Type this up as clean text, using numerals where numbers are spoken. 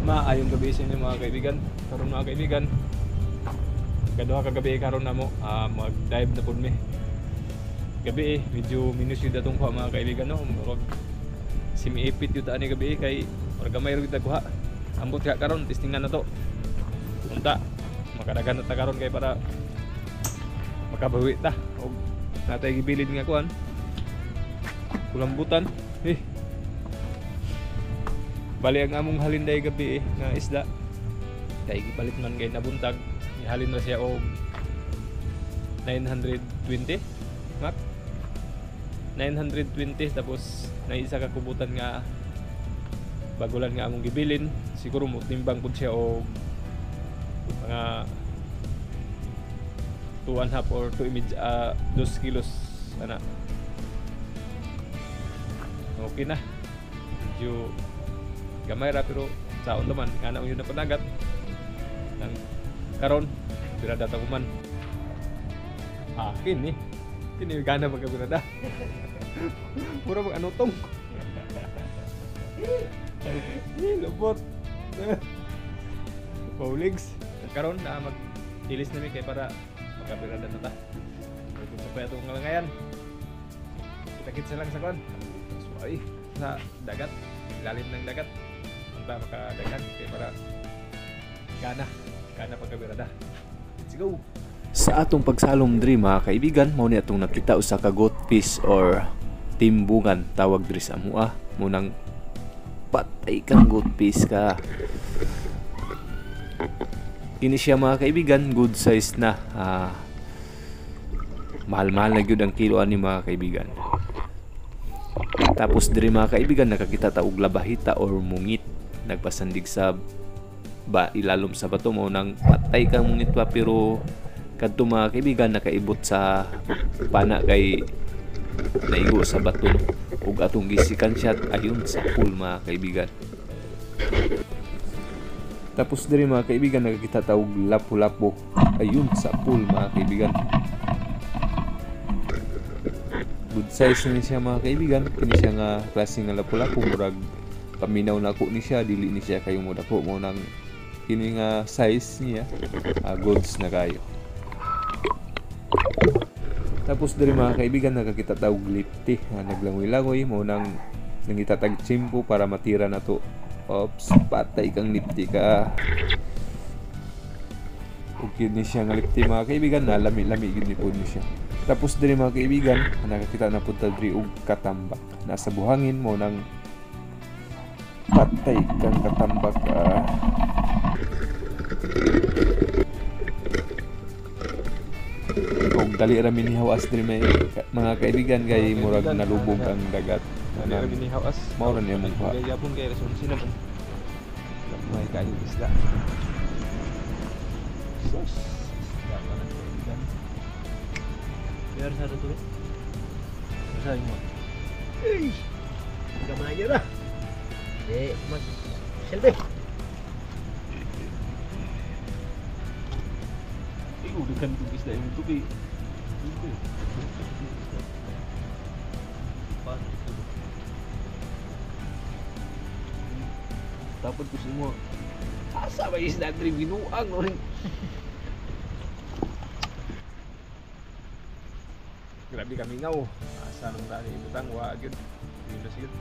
Maayong gabi sa inyo mga kaibigan. Karon mga kaibigan, kaduha ka gabi karon namo mag-dive na pud mi. Gabi medyo minus yun datong kuha mga kaibigan no. Murag simi-ipit yun ani gabi kay murag gamay ra kita kuha. Ambot ka karon testingan na to. Unta makadagan na ta karon kay para makabawi ta og natay gibilid nga kuan. Kulambutan. Bali ang among halinday gabi nga isda kay gipalit man kay nabuntag ihalin na siya og 920 map 920 tapos naisa ka kubutan nga bagulan nga among gibilin siguro mo timbang pud siya og mga 2.5 or 2 kilos ana okay na medyo gamay ra pero saon naman kana yun na panagat nang karon birada ta kuman akin kini gana magabirada puro mag anotong lubot Pauligs karon na mag ilis nami kay para magabirada na ta kung sa pato nga ngayon kita-kitsa lang sa kon so ay sa dagat ilalim ng dagat makadagan kaya para kana pagkabirada. Let's go! Sa atong pagsalom diri mga kaibigan, mao ni atong nakita usa ka goat fish or timbungan tawag diri sa amua. Munang patay kang goat fish ka. Kini siya mga kaibigan, good size na. Mahal-mahal na gyud ang kilo ani mga kaibigan. Tapos diri mga kaibigan nakakita ta og labahita or mungit nagpasandig sa ilalom sa bato mo nang patay kang mungit pa pero kadto mga kaibigan nakaibot sa pana kay naigo sa bato ug atong gisikan siya ayon sa pool mga kaibigan. Tapos diri mga kaibigan nakakita ta og lapu-lapu ayon sa pool mga kaibigan. Good size ni siya mga kaibigan. Kini siya nga klase nga lapu-lapu murag paminaw na ko ni siya dili ni siya kayo mo dako mo nang kini nga size niya goods na kayo. Tapos diri mga kaibigan nakakita ta og lipti nga naglangoy-langoy mo nang nangitatag tsimpo para matira na to. Ops, patay kang lipti ka. Ug kini siya nga lipti mga kaibigan na lami-lami gid ni pud ni siya. Tapos diri mga kaibigan, nakakita na punta diri og katambak. Nasa buhangin mo nang patay kang katambak. Og dali ra minihawas diri mga kaibigan kay murag nalubog ang dagat. Dali ra minihawas. Mao ra niya mong kuha. Gayapon kay rason sila man. May kayo isda. Sus. Biar sa dito. Masahin mo. Ay! Gamay niya na. Mas Shelby. Udah kan isda yang itu kay. Dapat ko semua. Asa ba isda diri binuang no ring. Grabe kami ngaw. Asa nang tani ibutang wa gyud. Minus gyud.